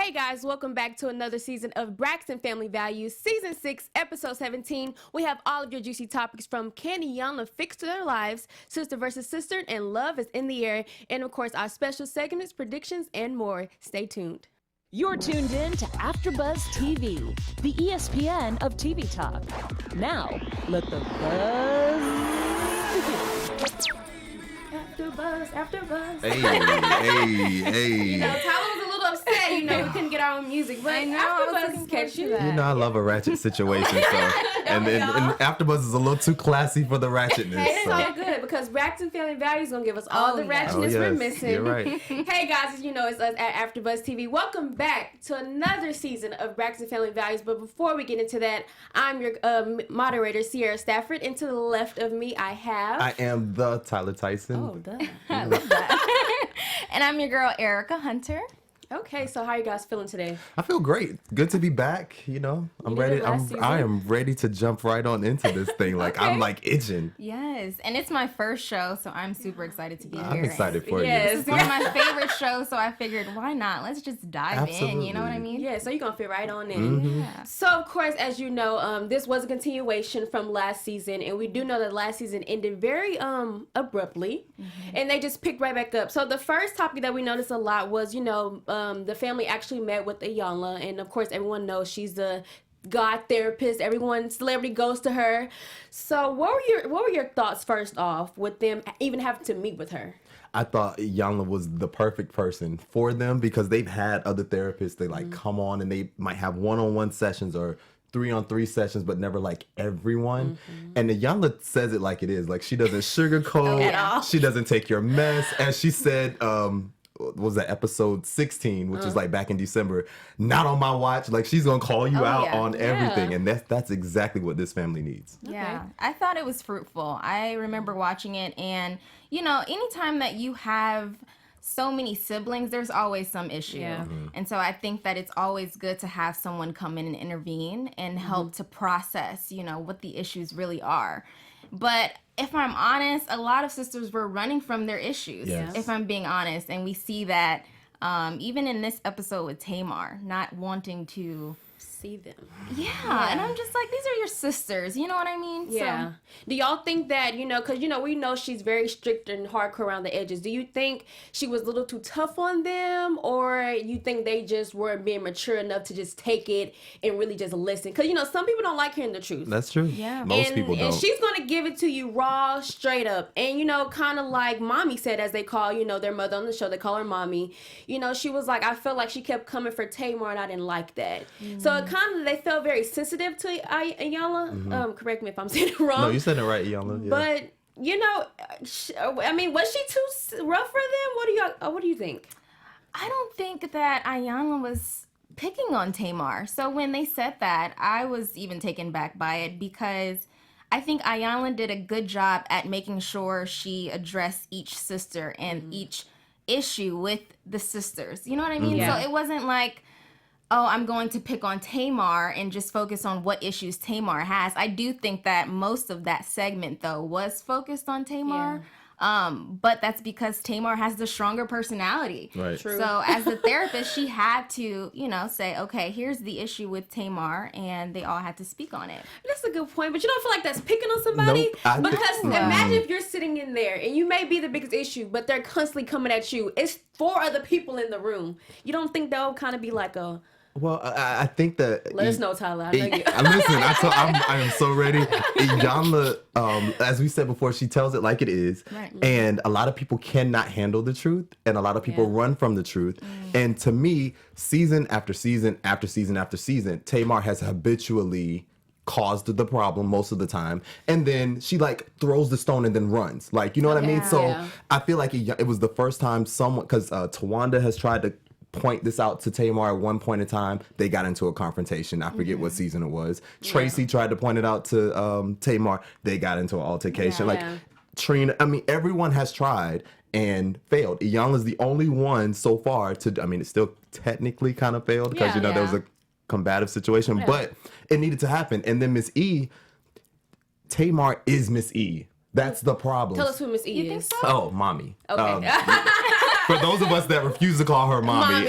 Hey guys, welcome back to another season of Braxton Family Values, Season 6, Episode 17. We have all of your juicy topics from can Iyanla fix their lives, sister versus sister, and love is in the air, and of course our special segments, predictions, and more. Stay tuned. You're tuned in to AfterBuzz TV, the ESPN of TV talk. Now, let the buzz begin. AfterBuzz. Hey. You know, Tyler was a little upset, we couldn't get our own music, but AfterBuzz catch you. You know, I love a ratchet situation, so and AfterBuzz is a little too classy for the ratchetness. Hey, it's so. all good because Braxton Family Values gonna give us all the ratchetness we're missing. You're right. Hey guys, as you know, it's us at AfterBuzz TV. Welcome back to another season of Braxton Family Values. But before we get into that, I'm your moderator, Sierra Stafford, and to the left of me, I am the Tyler Tyson. Oh, duh. I love that. And I'm your girl, Erika Hunter. Okay, so how are you guys feeling today? I feel great. Good to be back. I'm ready. I am ready to jump right on into this thing. Like I'm like itching. Yes, and it's my first show, so I'm super excited to be here. I'm excited for you. This is one of my favorite shows, so I figured why not? Let's just dive in. You know what I mean? Yeah. So you're gonna fit right on in. Mm-hmm. Yeah. So of course, as you know, this was a continuation from last season, and we do know that last season ended very abruptly, and they just picked right back up. So the first topic that we noticed a lot was, the family actually met with Iyanla, and of course everyone knows she's the God therapist. Celebrity goes to her. So what were your thoughts first off with them even having to meet with her? I thought Iyanla was the perfect person for them because they've had other therapists. They come on and they might have one-on-one sessions or 3-on-3 sessions, but never like everyone. And Iyanla says it like it is. Like she doesn't sugarcoat. At all. She doesn't take your mess. As she said, what was that, episode 16, which is like back in December, not on my watch. Like she's gonna call you out on everything, and that's exactly what this family needs. Yeah, I thought it was fruitful. I remember watching it, and anytime that you have so many siblings, there's always some issue. And so I think that it's always good to have someone come in and intervene and help to process, what the issues really are. But if I'm honest, a lot of sisters were running from their issues, if I'm being honest. And we see that even in this episode with Tamar, not wanting to see them. Yeah, and I'm just like, these are your sisters, you know what I mean? Yeah. So, do y'all think that, because, we know she's very strict and hardcore around the edges. Do you think she was a little too tough on them, or you think they just weren't being mature enough to just take it and really just listen? Because, some people don't like hearing the truth. That's true. Yeah. Most people don't. And she's going to give it to you raw, straight up. And, kind of like Mommy said, as they call, their mother on the show, they call her Mommy. She was like, I felt like she kept coming for Tamar, and I didn't like that. So they felt very sensitive to Iyanla. Correct me if I'm saying it wrong. No, you said it right, Iyanla. Yeah. But was she too rough for them? What do you think? I don't think that Iyanla was picking on Tamar. So when they said that, I was even taken back by it because I think Iyanla did a good job at making sure she addressed each sister and each issue with the sisters. You know what I mean? So it wasn't like, oh, I'm going to pick on Tamar and just focus on what issues Tamar has. I do think that most of that segment, though, was focused on Tamar. But that's because Tamar has the stronger personality. Right. True. So as the therapist, she had to, say, okay, here's the issue with Tamar, and they all had to speak on it. That's a good point, but you don't feel like that's picking on somebody? Nope, because imagine if you're sitting in there, and you may be the biggest issue, but they're constantly coming at you. It's 4 other people in the room. You don't think they'll kind of be like a... Well, I think that... Let us know, Tyler. I know you. Listen, I am so ready. Iyanla, as we said before, she tells it like it is. Right. And a lot of people cannot handle the truth. And a lot of people run from the truth. And to me, season after season after season after season, Tamar has habitually caused the problem most of the time. And then she throws the stone and then runs. You know what I mean? So I feel like it was the first time someone... Because Towanda has tried to point this out to Tamar at one point in time. They got into a confrontation. I forget what season it was. Traci tried to point it out to Tamar. They got into an altercation. Trina, everyone has tried and failed. Iyanla's the only one so far to, it still technically kind of failed because, there was a combative situation, but it needed to happen. And then Miss E, Tamar is Miss E. That's the problem. Tell us who Miss E is. You think so? Oh, Mommy. Okay. For those of us that refuse to call her mommy.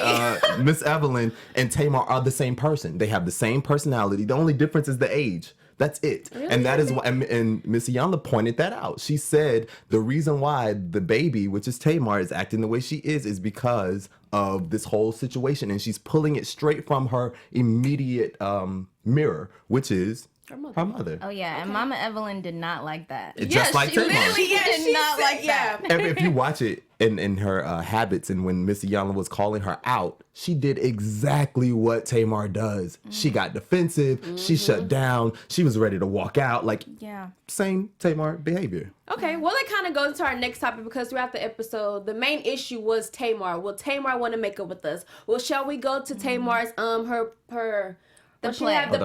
Miss Evelyn and Tamar are the same person. They have the same personality. The only difference is the age. That's it. Really? And that is why, and Miss Iyanla pointed that out. She said the reason why the baby, which is Tamar, is acting the way she is because of this whole situation. And she's pulling it straight from her immediate mirror, which is her mother. Oh, yeah. Okay. And Mama Evelyn did not like that. Just like Tamar. She did not like that. And if you watch it in her habits and when Miss Iyanla was calling her out, she did exactly what Tamar does. She got defensive. She shut down. She was ready to walk out. Like, same Tamar behavior. Okay, well, it kind of goes into our next topic because throughout the episode, the main issue was Tamar. Will Tamar want to make up with us? Well, shall we go to Tamar's, The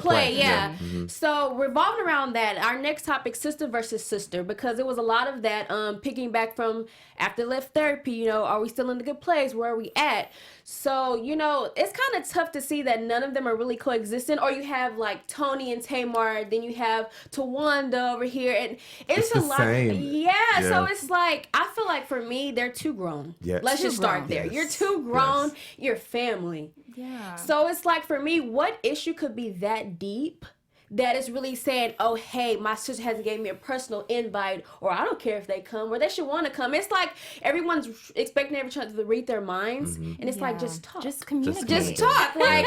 play, yeah. So revolving around that, our next topic, sister versus sister, because there was a lot of that picking back from after left therapy, are we still in a good place? Where are we at? So, it's kind of tough to see that none of them are really coexisting, or you have like Toni and Tamar, then you have Towanda over here, and it's a lot. Yeah, so it's like, I feel like for me, they're too grown. Yes. Let's just start there. Yes. You're too grown. Yes. You're family. Yeah. So it's like, for me, what issue could be that deep that is really saying, oh, hey, my sister hasn't gave me a personal invite, or I don't care if they come, or they should want to come. It's like everyone's expecting everyone to read their minds, and it's like, just talk. Just communicate. Just talk. Like,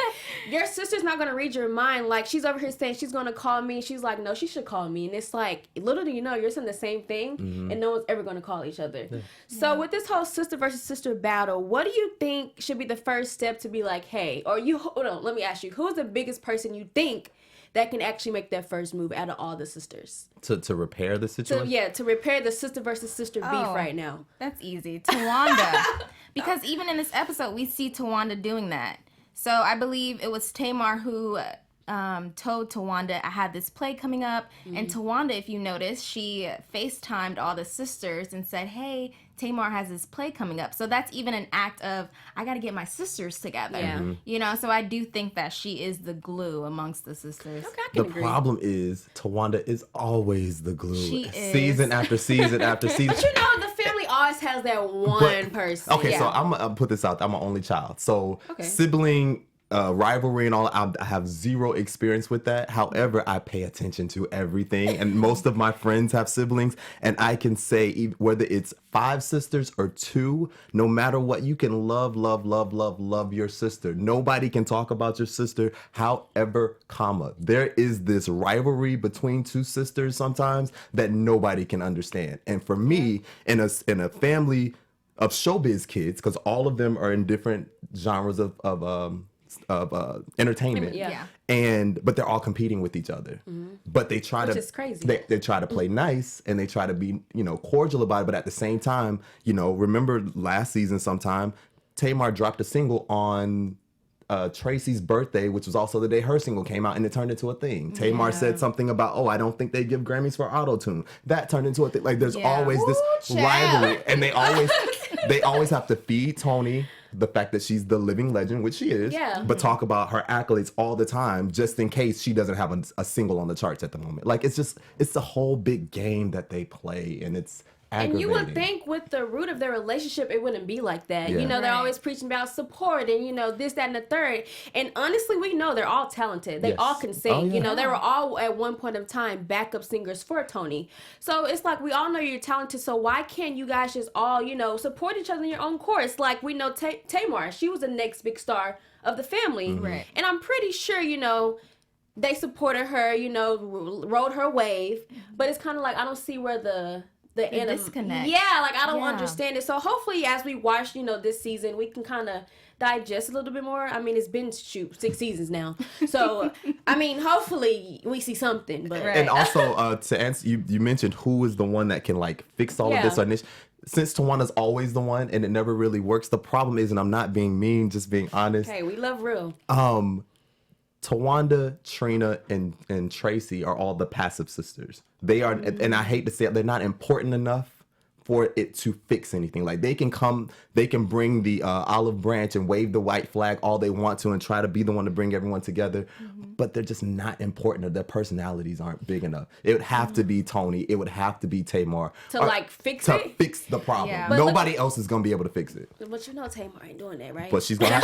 your sister's not going to read your mind. Like, she's over here saying she's going to call me. She's like, no, she should call me. And it's like, little do you know, you're saying the same thing, and no one's ever going to call each other. Yeah. So with this whole sister versus sister battle, what do you think should be the first step to be like, hey, or you, hold on, let me ask you, who's the biggest person you think that can actually make that first move out of all the sisters? To repair the situation? To repair the sister versus sister beef right now. That's easy. Towanda. Because even in this episode, we see Towanda doing that. So I believe it was Tamar who told Towanda, I had this play coming up. And Towanda, if you notice, she FaceTimed all the sisters and said, hey, Tamar has this play coming up. So that's even an act of, I got to get my sisters together. Yeah. So I do think that she is the glue amongst the sisters. Okay, I can agree. Problem is, Towanda is always the glue. She is. Season after season after season. But the family always has that one person. Okay, so I'm going to put this out. I'm an only child. So sibling rivalry and all, I have zero experience with that. However, I pay attention to everything, and most of my friends have siblings, and I can say whether it's 5 sisters or 2, no matter what, you can love your sister. Nobody can talk about your sister. However, there is this rivalry between 2 sisters sometimes that nobody can understand. And for me, in a family of showbiz kids, because all of them are in different genres of entertainment, but they're all competing with each other. But they try Which is crazy. They try to play nice, and they try to be cordial about it. But at the same time, remember last season sometime, Tamar dropped a single on Traci's birthday, which was also the day her single came out, and it turned into a thing. Tamar said something about, I don't think they give Grammys for auto-tune. That turned into a thing. Like, there's always this rivalry, and they always have to feed Toni the fact that she's the living legend, which she is, but talk about her accolades all the time, just in case she doesn't have a single on the charts at the moment. Like, it's the whole big game that they play, and it's aggravating. And you would think with the root of their relationship, it wouldn't be like that. Yeah. They're always preaching about support and, this, that, and the third. And honestly, we know they're all talented. They all can sing. They were all at one point of time backup singers for Toni. So it's like, we all know you're talented. So why can't you guys just all, support each other in your own course? Like, we know Tamar, she was the next big star of the family. Right. And I'm pretty sure, they supported her, rode her wave. But it's kind of like, I don't see where the disconnect. Yeah, like, I don't understand it. So hopefully, as we watch, this season, we can kind of digest a little bit more. I mean, it's been 6 seasons now. So, I mean, hopefully we see something. But And also, to answer, you mentioned who is the one that can, like, fix all of this. Since Tawanda's always the one, and it never really works, the problem is, and I'm not being mean, just being honest. Hey, we love real. Towanda, Trina, and Traci are all the passive sisters. They are, and I hate to say it, they're not important enough for it to fix anything. Like, they can bring the olive branch and wave the white flag all they want to and try to be the one to bring everyone together. but they're just not important, or their personalities aren't big enough. It would have to be Toni. It would have to be Tamar. To fix it? To fix the problem. Yeah. Nobody else is going to be able to fix it. But you know Tamar ain't doing that, right? But she's going to have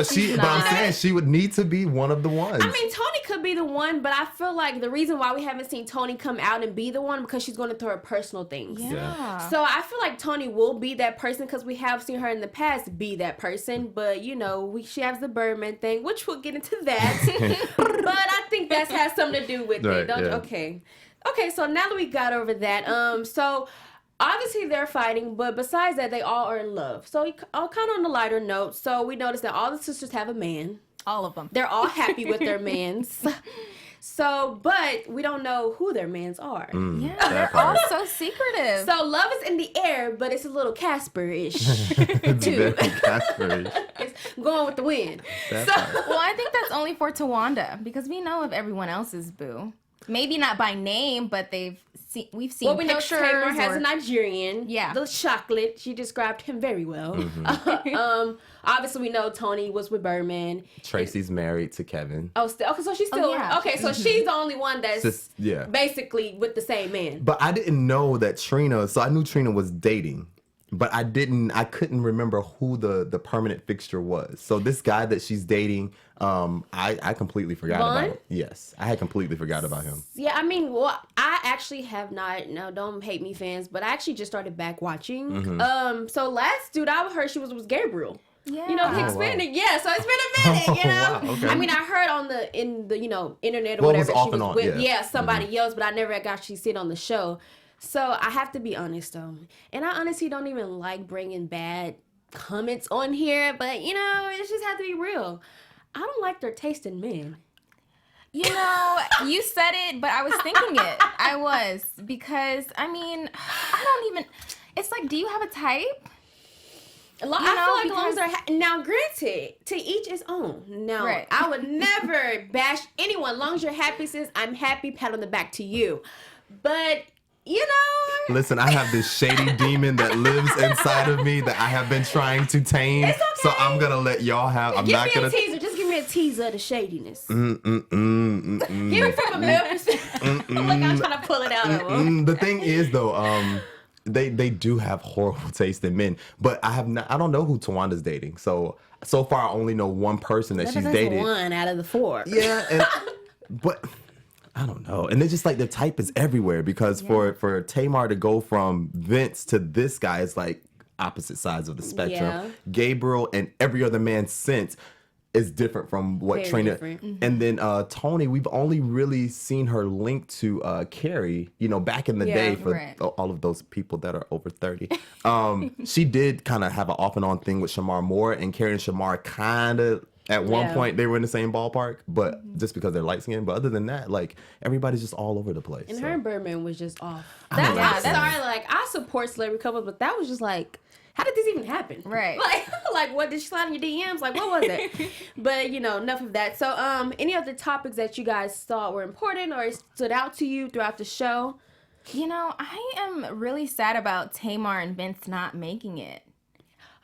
She's not. But I'm saying she would need to be one of the ones. I mean, Toni could be the one, but I feel like the reason why we haven't seen Toni come out and be the one because she's going through her personal things. Yeah. So I feel like Toni will be that person because we have seen her in the past be that person. But, you know, she has the Birdman thing, which we'll get into that. But I think that has something to do with it. Don't you? Okay. Okay, so now that we got over that, so obviously they're fighting, but besides that, they all are in love. So all kind of on the lighter note, so we noticed that all the sisters have a man. All of them. They're all happy with their mans. So, but we don't know who their mans are. Yeah, they're all so secretive. So love is in the air, but it's a little Casper-ish It's too. very Casper-ish. It's going with the wind. Well, I think that's only for Towanda because we know of everyone else's boo. Maybe not by name, but we've seen Well, we know pictures. Tamar has a Nigerian. Yeah. The chocolate. She described him very well. Obviously, we know Toni was with Birdman. Traci's married to Keven. Oh, still. Okay, so she's still. yeah. Okay, so she's the only one that's basically with the same man. But I didn't know that Trina, so I knew Trina was dating, but I couldn't remember who the permanent fixture was. So this guy that she's dating, I completely forgot about him. Yes, I had completely forgot about him. Yeah, I mean, well, I actually have not, no, don't hate me fans, but I actually just started back watching. So last dude I heard she was Gabriel. Yeah. You know, the Hispanic. Wow. Yeah, so it's been a minute, you know. Wow, okay. I mean, I heard in the internet or Well, it whatever was she off was and on, with yeah. somebody else, but I never got to see it on the show. So I have to be honest though, and I honestly don't even like bringing bad comments on here, but you know, it just have to be real. I don't like their taste in men. You know, you said it, but I was thinking it. I was because I mean, I don't even. It's like, do you have a type? I feel like as long as they're now, granted, to each his own. Now, Right. I would never bash anyone. As long as you're happy, sis, I'm happy. Pat on the back to you. But you know, Listen, I have this shady demon that lives inside of me that I have been trying to tame. It's okay. So I'm gonna let y'all have. I'm give not me gonna. a teaser. Just give me a teaser of the shadiness. Give me from a male perspective. Look, I'm trying to pull it out of them. The thing is, though, they do have horrible taste in men, but I don't know who Tawanda's dating. So far I only know one person that she's dated. One out of the four. Yeah, but I don't know. And it's just like the type is everywhere because for Tamar to go from Vince to this guy is like opposite sides of the spectrum. Yeah. Gabriel and every other man since is different from what Very Trina. different. Mm-hmm. And then Toni, we've only really seen her linked to Carrie, back in the day for right. all of those people that are over 30. She did kind of have an off and on thing with Shamar Moore, and Carrie and Shamar kind of at one point they were in the same ballpark, but just because they're light skinned. But other than that, like everybody's just all over the place. And so. her and Birdman was just off. I don't I'm understand. sorry, like I support celebrity couples, but that was just like, how did this even happen? Right. Like what did she slide in your DMs? Like what was it? But enough of that. So any other topics that you guys thought were important or stood out to you throughout the show? You know, I am really sad about Tamar and Vince not making it.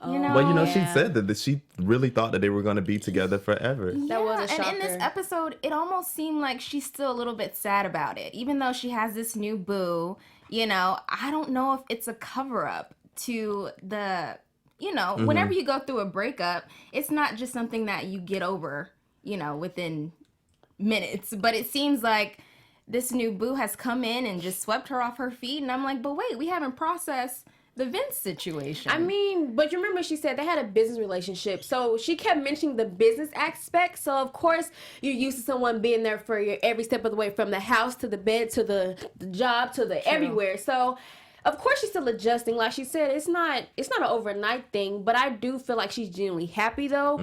You know? Well, she said that she really thought that they were going to be together forever. That was a shocker. And in this episode, it almost seemed like she's still a little bit sad about it. Even though she has this new boo, I don't know if it's a cover-up to the, whenever you go through a breakup, it's not just something that you get over, within minutes. But it seems like this new boo has come in and just swept her off her feet. And I'm like, but wait, we haven't processed the Vince situation. I mean, but you remember she said they had a business relationship. So she kept mentioning the business aspect. So, of course, you're used to someone being there for you every step of the way, from the house to the bed to the job to the everywhere. So, of course, she's still adjusting. Like she said, it's not an overnight thing. But I do feel like she's genuinely happy, though.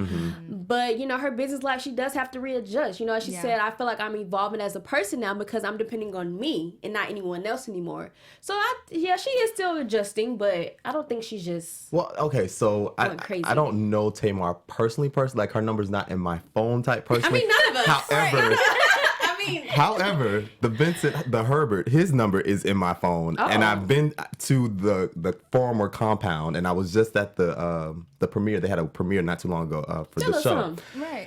But, her business life, she does have to readjust. As she said, I feel like I'm evolving as a person now because I'm depending on me and not anyone else anymore. So, she is still adjusting, but I don't think she's just... Well, okay, so I don't know Tamar personally, like her number's not in my phone type personally. I mean, none of us. However... Right. However, the Herbert, his number is in my phone, and I've been to the former compound, and I was just at the premiere. They had a premiere not too long ago for the show. Right.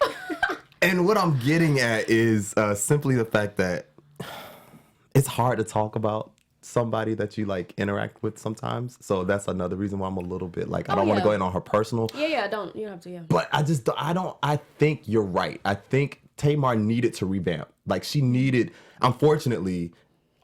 And what I'm getting at is simply the fact that it's hard to talk about somebody that you like interact with sometimes. So that's another reason why I'm a little bit like, I don't want to go in on her personal. Yeah, you don't have to, But I think you're right. I think Tamar needed to revamp. Like she needed, unfortunately,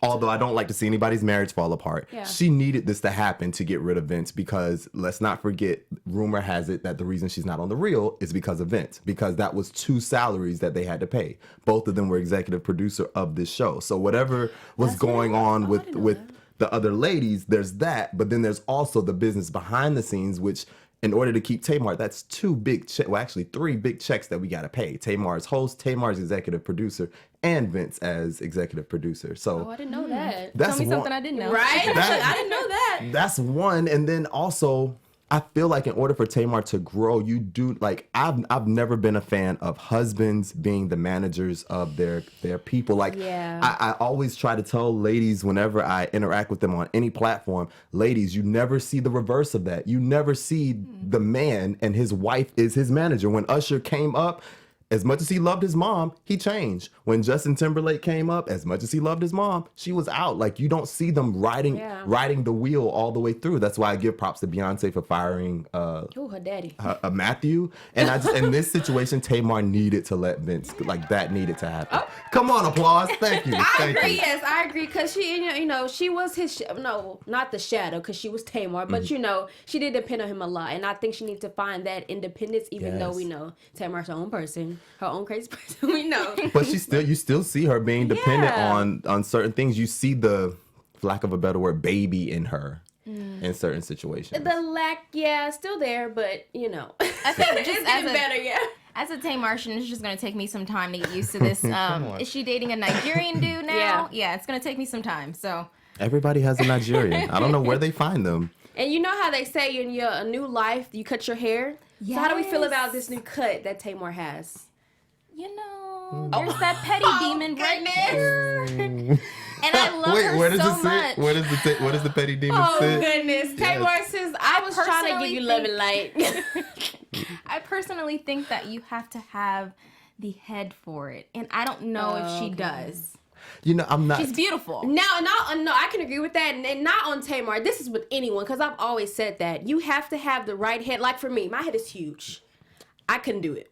although I don't like to see anybody's marriage fall apart, she needed this to happen to get rid of Vince, because let's not forget, rumor has it that the reason she's not on The Real is because of Vince, because that was 2 salaries that they had to pay. Both of them were executive producer of this show. So whatever was going on with the other ladies, there's that, but then there's also the business behind the scenes, which in order to keep Tamar, that's 2 big checks, well, actually 3 big checks that we got to pay. Tamar's host, Tamar's executive producer, and Vince as executive producer. So I didn't know that. That's Tell me something I didn't know. Right? I didn't know that. That's one. And then also, I feel like in order for Tamar to grow, you do, like, I've never been a fan of husbands being the managers of their people. Like, I always try to tell ladies whenever I interact with them on any platform, ladies, you never see the reverse of that. You never see the man and his wife is his manager. When Usher came up, as much as he loved his mom, he changed. When Justin Timberlake came up, as much as he loved his mom, she was out. Like, you don't see them riding the wheel all the way through. That's why I give props to Beyonce for firing her daddy, Matthew. And in this situation, Tamar needed to let Vince, like, that needed to happen. Oh. Come on, applause. Thank you. I agree. Yes, I agree, because she, she was his, no, not the shadow, because she was Tamar, but she did depend on him a lot, and I think she needs to find that independence, even though we know Tamar's her own person. Her own crazy person, we know. But you still see her being dependent on certain things. You see the, for lack of a better word, baby in her in certain situations. The lack, still there, but I think just as a Tamartian, it's just gonna take me some time to get used to this. Is she dating a Nigerian dude now? Yeah, it's gonna take me some time. So everybody has a Nigerian. I don't know where they find them. And you know how they say in your new life you cut your hair? Yes. So how do we feel about this new cut that Tamar has? There's that petty demon right there. And I love her so much. What does the petty demon say? Oh, goodness. Tamar says, I was trying to give you love and light. I personally think that you have to have the head for it. And I don't know if she does. I'm not. She's beautiful. No, I can agree with that. And not on Tamar. This is with anyone, because I've always said that. You have to have the right head. Like for me, my head is huge. I couldn't do it.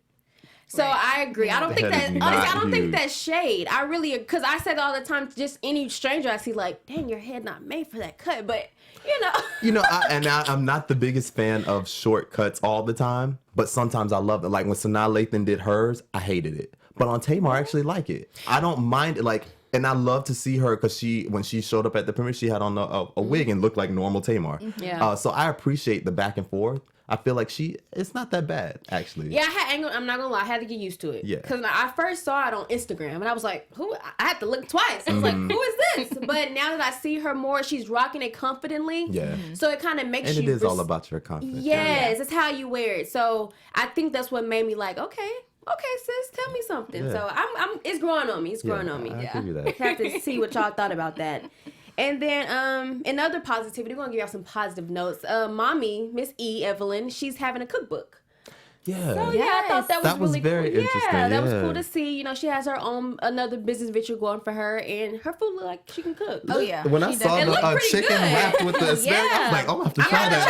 So I agree. I don't think that. Honestly, I don't think that's shade. I really, because I say that all the time. Just any stranger I see, like, dang, your head not made for that cut. But I'm not the biggest fan of shortcuts all the time. But sometimes I love it. Like when Sanaa Lathan did hers, I hated it. But on Tamar, I actually like it. I don't mind it. Like, and I love to see her because when she showed up at the premiere, she had on a wig and looked like normal Tamar. Yeah. So I appreciate the back and forth. I feel like it's not that bad, actually. Yeah, I'm not gonna lie, I had to get used to it. Yeah. Because I first saw it on Instagram and I was like, who? I had to look twice. I was like, who is this? But now that I see her more, she's rocking it confidently. Yeah. So it kind of makes you. And it is all about your confidence. Yes, it's how you wear it. So I think that's what made me like, okay, sis, tell me something. Yeah. So it's growing on me. It's growing on me. I give you that. I have to see what y'all thought about that. And then in other positivity, we're going to give y'all some positive notes. Mommy, Miss E, Evelyn, she's having a cookbook. Yeah. So, I thought that was really very cool. Interesting. Yeah, that was cool to see. She has her own, another business venture going for her, and her food look like she can cook. Oh, yeah. When I saw the chicken wrapped with the asparagus, I was like, oh, I have to try that.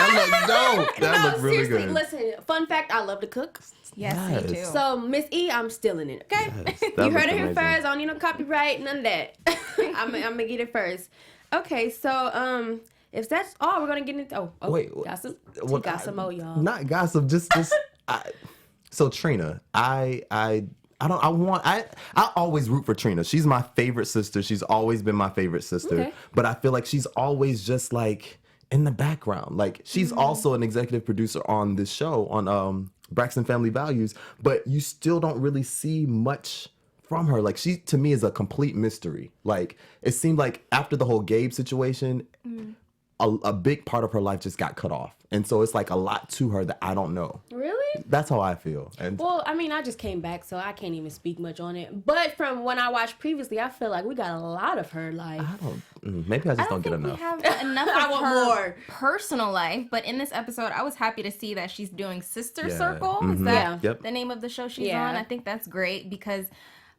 That looked dope. That looked really seriously, good. Listen, fun fact, I love to cook. Yes, me too. So, Miss E, I'm stealing it, okay? Yes, you heard it here first. I don't need no copyright, none of that. I'm going to get it first. Okay, so if that's all, we're gonna get into. Wait, gossip. Gossip mode, y'all. Not gossip, just. So Trina, I always root for Trina. She's my favorite sister. She's always been my favorite sister. Okay. But I feel like she's always just like in the background. Like she's also an executive producer on this show on Braxton Family Values, but you still don't really see much from her. Like she to me is a complete mystery. Like it seemed like after the whole Gabe situation, a big part of her life just got cut off. And so it's like a lot to her that I don't know. Really? That's how I feel. And well, I mean, I just came back, so I can't even speak much on it. But from when I watched previously, I feel like we got a lot of her life. Maybe I just don't get think enough. We have enough I of want her more. personal life, but in this episode, I was happy to see that she's doing Sister Yeah. Circle. Is that Yep. the name of the show she's Yeah. on? I think that's great because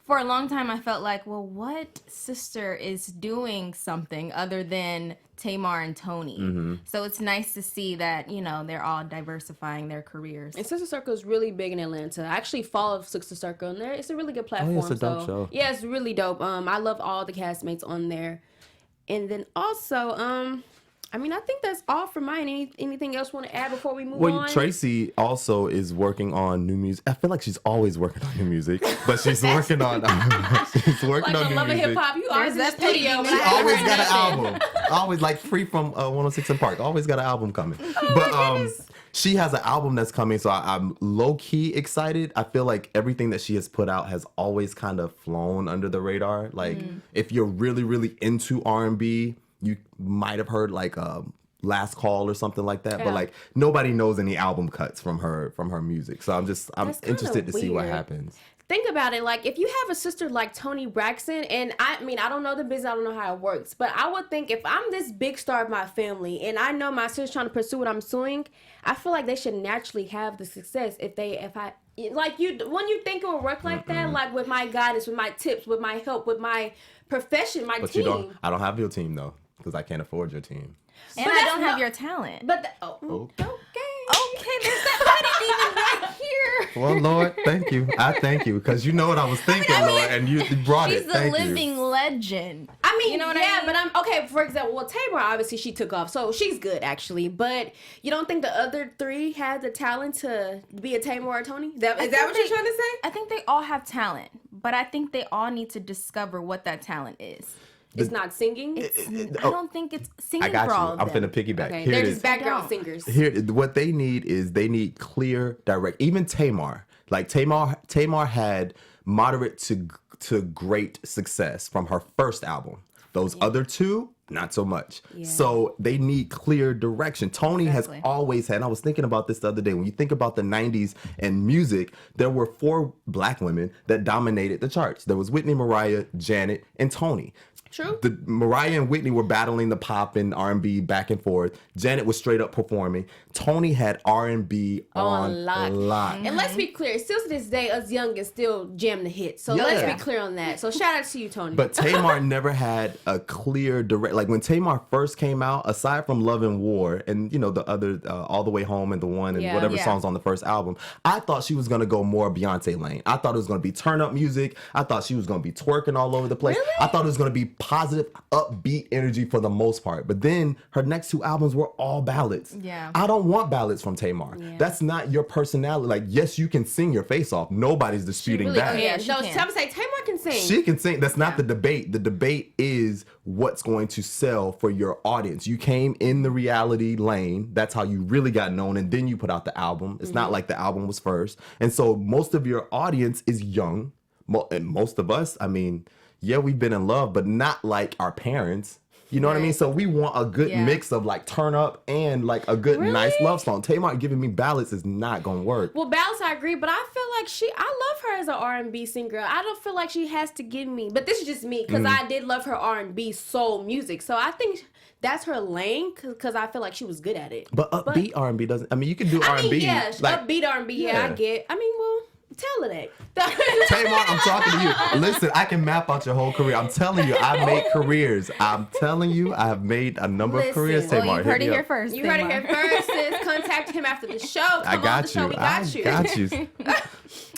for a long time I felt like, well, what sister is doing something other than Tamar and Toni? So it's nice to see that, you know, they're all diversifying their careers. And Sister Circle is really big in Atlanta. I actually follow Sister Circle, and it's a really good platform. it's a dope show. Yeah, it's really dope. I love all the castmates on there. And then also, I mean, I think that's all for mine. Anything else want to add before we move on? Traci also is working on new music. I feel like she's always working on new music, but she's working on Like on a new love of music. hip hop, you always in the that baby. studio. She But I Always haven't got heard an nothing. album. Always like Free from 106 in Park. Always got an album coming. But she has an album that's coming, so I'm low key excited. I feel like everything that she has put out has always kind of flown under the radar. Like if you're really, really into R&B, you might have heard like Last Call or something like that. Yeah. But like nobody knows any album cuts from her music. So I'm That's kinda interested to see what weird. happens. Think about it, like if you have a sister like Toni Braxton, and I mean I don't know the business, I don't know how it works, but I would think if I'm this big star of my family and I know my sister's trying to pursue what I'm doing, I feel like they should naturally have the success if I like you when you think it would work like that, like with my guidance, with my tips, with my help, with my profession, my But team. I don't have your team though, because I can't afford your team. And But I that's don't have not- your talent. But Okay. Okay, there's that. I didn't even right here. Well, Lord, thank you. I thank you because you know what I was thinking, Lord, and you brought She's it. the Thank living you. legend. I mean, You know what I yeah, mean? but I'm okay. For example, well, Tamar obviously she took off, so she's good actually. But you don't think the other three had the talent to be a Tamar or Toni? Is that what you're trying to say? I think they all have talent, but I think they all need to discover what that talent is. It's not singing. I don't think it's singing I got for all you. of I'm them. finna piggyback. Okay, Here they're it just is. background Don't. singers. Here, what they need is clear direct. Even Tamar, like Tamar had moderate to great success from her first album. Those other two, not so much. So they need clear direction. Toni has always had, and I was thinking about this the other day, when you think about the 90s and music, there were 4 black women that dominated the charts. There was Whitney, Mariah, Janet, and Toni. True. Mariah and Whitney were battling the pop and R&B back and forth. Janet was straight up performing. Toni had R&B on lock. And let's be clear, still to this day, us young and still jam the hits. So let's Yeah. be clear on that. So shout out to you, Toni. But Tamar never had a clear direct. Like when Tamar first came out, aside from Love and War and you know the other All the Way Home and the One and whatever songs on the first album, I thought she was gonna go more Beyonce lane. I thought it was gonna be turn up music. I thought she was gonna be twerking all over the place. Really? I thought it was gonna be positive, upbeat energy for the most part. But then her next 2 albums were all ballads. Yeah. I don't want ballads from Tamar. That's not your personality. Like yes, you can sing your face off. Nobody's disputing really that. can. Yeah, she No, can. Tamar say Tamar can sing. She can sing. That's not the debate. The debate is what's going to sell for your audience. You came in the reality lane. That's how you really got known. And then you put out the album. It's not like the album was first. And so most of your audience is young. And most of us, I mean, yeah, we've been in love, but not like our parents. You know what I mean? So we want a good mix of like turn up and like a good nice love song. Tamar giving me ballads is not gonna work. Well, Balance, I agree, but I feel like I love her as an R&B singer. I don't feel like she has to give me, but this is just me, because I did love her R&B soul music. So I think that's her lane, because I feel like she was good at it. But upbeat R&B doesn't. I mean, you can do I R&B. mean, yeah, like, upbeat R&B, I get. I mean, well, tell her that. Tamar, I'm talking to you. Listen, I can map out your whole career. I'm telling you, I made careers. I'm telling you, I have made a number of careers, Listen, Tamar. Well, you heard it Hit me here up. first. You heard it Tamar. here first, sis. Contact him after the show. Come I on got the show. you. We I got you. got you.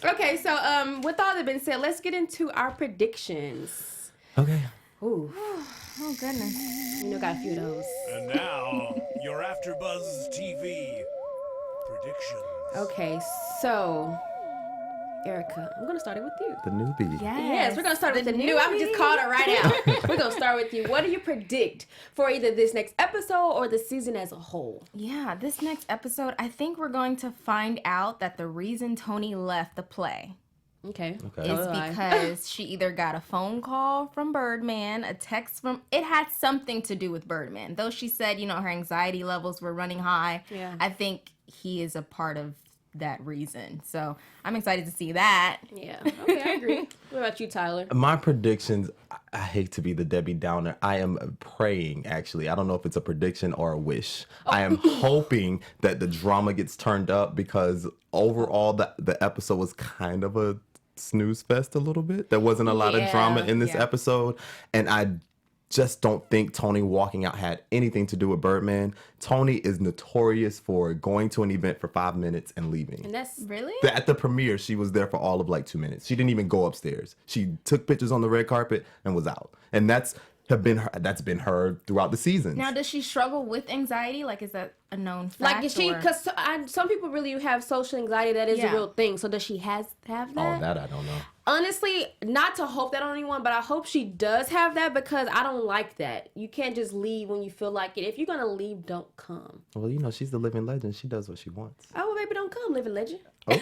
Okay, so with all that been said, let's get into our predictions. Okay. Ooh, Oh goodness. you know, got a few of those. And now, your AfterBuzz TV predictions. Okay, so Erika, I'm gonna start it with you. The newbie. Yes, we're gonna start with the new. I just called it right out. We're gonna start with you. What do you predict for either this next episode or the season as a whole? Yeah, this next episode, I think we're going to find out that the reason Toni left the play Okay. is because she either got a phone call from Birdman, a text from... It had something to do with Birdman. Though she said, her anxiety levels were running high. Yeah. I think he is a part of that reason. So I'm excited to see that. Yeah. Okay, I agree. What about you, Tyler? My predictions, I hate to be the Debbie Downer. I am praying, actually. I don't know if it's a prediction or a wish. I am hoping that the drama gets turned up because overall the episode was kind of a snooze fest a little bit. There wasn't a lot of drama in this episode. And I just don't think Toni walking out had anything to do with Birdman. Toni is notorious for going to an event for 5 minutes and leaving. And that's Really? At the premiere, she was there for all of like 2 minutes. She didn't even go upstairs. She took pictures on the red carpet and was out. And that's been her throughout the seasons. Now, does she struggle with anxiety? Like, is that a known fact? like, is she? Because some people really have social anxiety. That is a real thing. So does she have that? Oh, that I don't know. Honestly, not to hope that on anyone, but I hope she does have that because I don't like that. You can't just leave when you feel like it. If you're gonna leave, don't come. Well, she's the living legend. She does what she wants. Oh, well, baby, don't come, living legend. Oh.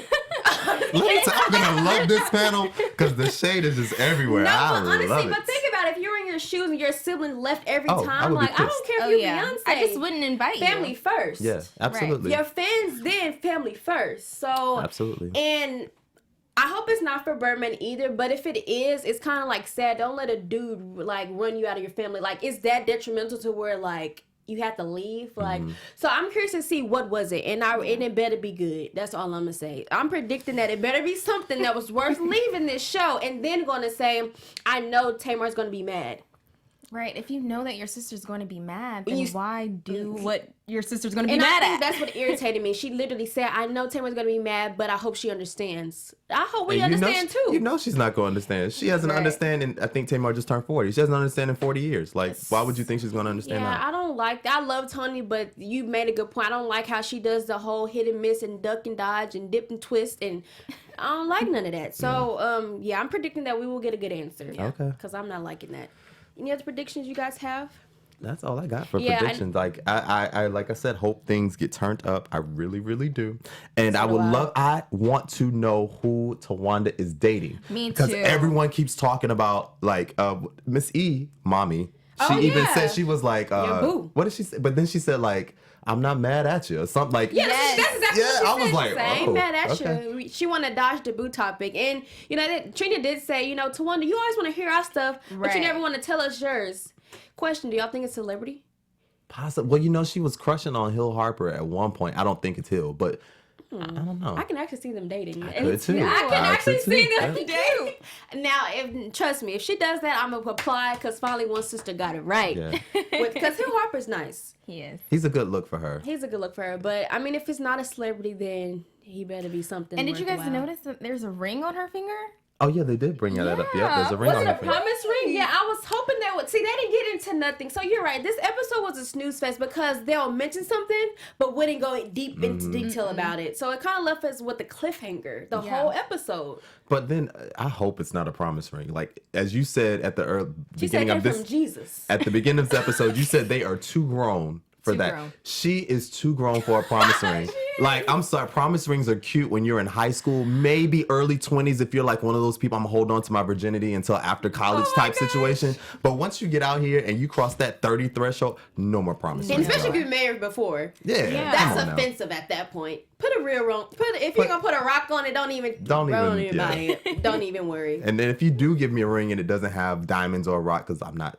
I'm gonna love this panel because the shade is just everywhere. No, I but honestly, love it. but think about it. If you were in your shoes and your sibling left every Oh, I time, would be like, I don't care if you're Beyonce. I just wouldn't invite you. Family first. Yeah, absolutely. Your fans, then family first. So Absolutely. And I hope it's not for Birdman either, but if it is, it's kind of like sad. Don't let a dude like run you out of your family. Like, it's that detrimental to where like you have to leave. Like, so I'm curious to see what was it, and it better be good. That's all I'm gonna say. I'm predicting that it better be something that was worth leaving this show, and then gonna say, I know Tamar's gonna be mad. Right. If you know that your sister's going to be mad, When then you- why do what your sister's going to be And I mad think at? that's what irritated me. She literally said, I know Tamar's gonna be mad, but I hope she understands. I hope we And understand too. She's not going to understand. She has an understanding. I think Tamar just turned 40. She doesn't understand in 40 years. Like, why would you think she's going to understand Yeah, that? I don't like that. I love Toni, but you made a good point. I don't like how she does the whole hit and miss and duck and dodge and dip and twist, and I don't like none of that. So, I'm predicting that we will get a good answer. Okay. Because I'm not liking that. Any other predictions you guys have? That's all I got for Yeah, predictions. Like I like I said, hope things get turned up. I really, really do. And I would love. I want to know who Towanda is dating. Me because too. everyone keeps talking about like Miss E, mommy. She even said she was like, Your boo. what did she say? But then she said like, I'm not mad at you or something like. Yeah, that's exactly what she I was said. like, I ain't oh, mad at okay. you. She want to dodge the boo topic. And, Trina did say, Towanda, you always want to hear our stuff, but you Right. never want to tell us yours. Question, do y'all think it's celebrity? Possible. Well, she was crushing on Hill Harper at one point. I don't think it's Hill, but I don't know. I can actually see them dating. I could too. I can I actually could see too. them dating. Now, trust me, if she does that, I'm going to apply because finally one sister got it right. Yeah. Because Hill Harper's nice. He is. He's a good look for her. He's a good look for her. But, I mean, if it's not a celebrity, then he better be something. And did you guys worthwhile. notice that there's a ring on her finger? Oh yeah, they did bring that up. Yep, there's a ring Was on it her a finger. promise ring? Yeah, I was hoping that would. See, they didn't get into nothing. So you're right. This episode was a snooze fest because they'll mention something, but wouldn't go deep into detail about it. So it kind of left us with the cliffhanger the whole episode. But then I hope it's not a promise ring. Like as you said at the She said beginning they're of this, from Jesus. at the beginning of this episode, you said they are too grown for Too that. grown. She is too grown for a promise ring. Like, I'm sorry, promise rings are cute when you're in high school, maybe early 20s if you're like one of those people, I'm gonna hold on to my virginity until after college type situation. But once you get out here and you cross that 30 threshold, no more promise And rings. especially if y'all. you're married before. Yeah, That's come on now. offensive at that point. Put a real ring. If you're gonna put a rock on it, don't even yeah. buy it. Don't even worry. And then if you do give me a ring and it doesn't have diamonds or a rock, because I'm not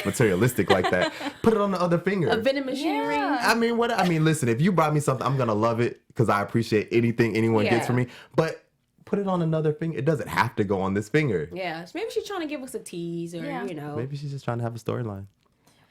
materialistic like that, put it on the other finger. A vending machine ring. I mean, listen, if you brought me something, I'm gonna love it because I appreciate anything anyone gets from me. But put it on another finger. It doesn't have to go on this finger. Yeah, maybe she's trying to give us a tease, or Maybe she's just trying to have a storyline.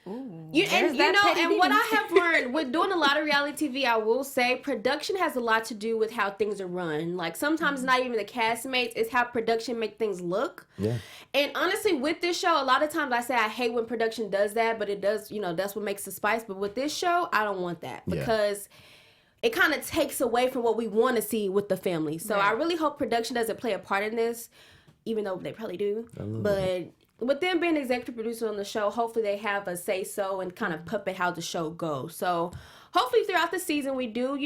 And what I have learned with doing a lot of reality TV, I will say production has a lot to do with how things are run. Like sometimes it's not even the castmates, it's how production make things look. Yeah. And honestly, with this show, a lot of times I say I hate when production does that, but it does, that's what makes the spice. But with this show, I don't want that because it kind of takes away from what we want to see with the family. So I really hope production doesn't play a part in this, even though they probably do. But with them being executive producer on the show, hopefully they have a say-so and kind of puppet how the show goes. So hopefully throughout the season we do,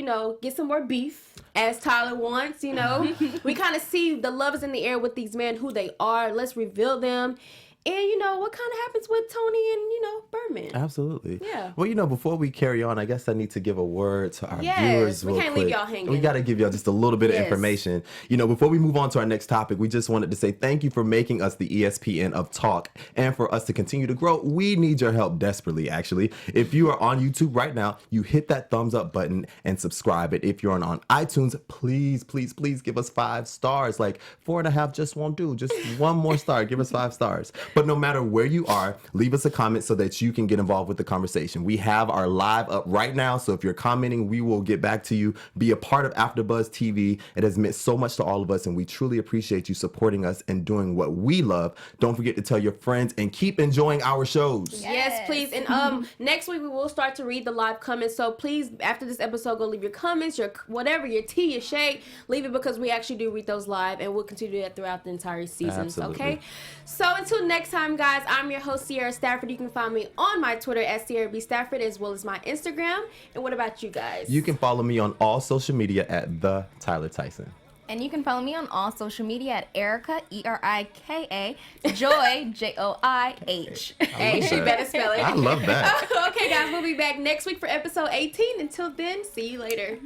get some more beef, as Tyler wants, We kind of see the love is in the air with these men, who they are. Let's reveal them. And, what kind of happens with Toni and, Birdman. Absolutely. Yeah. Well, before we carry on, I guess I need to give a word to our Yes, viewers we real can't quick. leave y'all hanging. We got to give y'all just a little bit of Yes. information. Before we move on to our next topic, we just wanted to say thank you for making us the ESPN of talk. And for us to continue to grow, we need your help desperately, actually. If you are on YouTube right now, you hit that thumbs up button and subscribe it. If you're on iTunes, please, please, please give us 5 stars. Like 4.5 just won't do. Just one more star. Give us 5 stars. But no matter where you are, leave us a comment so that you can get involved with the conversation. We have our live up right now, so if you're commenting, we will get back to you. Be a part of AfterBuzz TV. It has meant so much to all of us, and we truly appreciate you supporting us and doing what we love. Don't forget to tell your friends and keep enjoying our shows. Yes, please. And next week we will start to read the live comments. So please, after this episode, go leave your comments, your whatever, your tea, your shake, leave it, because we actually do read those live, and we'll continue to do that throughout the entire season. Absolutely. Okay. So until next time, guys, I'm your host, Sierra Stafford. You can find me on my Twitter at Sierra B. Stafford, as well as my Instagram. And what about you guys? You can follow me on all social media at the Tyler Tyson. And you can follow me on all social media at Erika, Erika, Joy, Joih. Hey, she better spell it. I love that. Okay, guys, we'll be back next week for episode 18. Until then, see you later.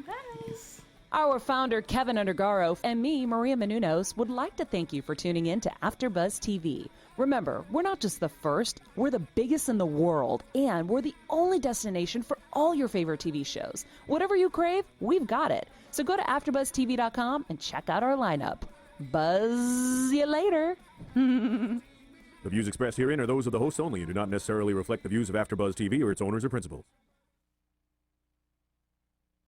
Our founder, Keven Undergaro, and me, Maria Menounos, would like to thank you for tuning in to AfterBuzz TV. Remember, we're not just the first, we're the biggest in the world, and we're the only destination for all your favorite TV shows. Whatever you crave, we've got it. So go to AfterBuzzTV.com and check out our lineup. Buzz you later. The views expressed herein are those of the hosts only and do not necessarily reflect the views of AfterBuzz TV or its owners or principals.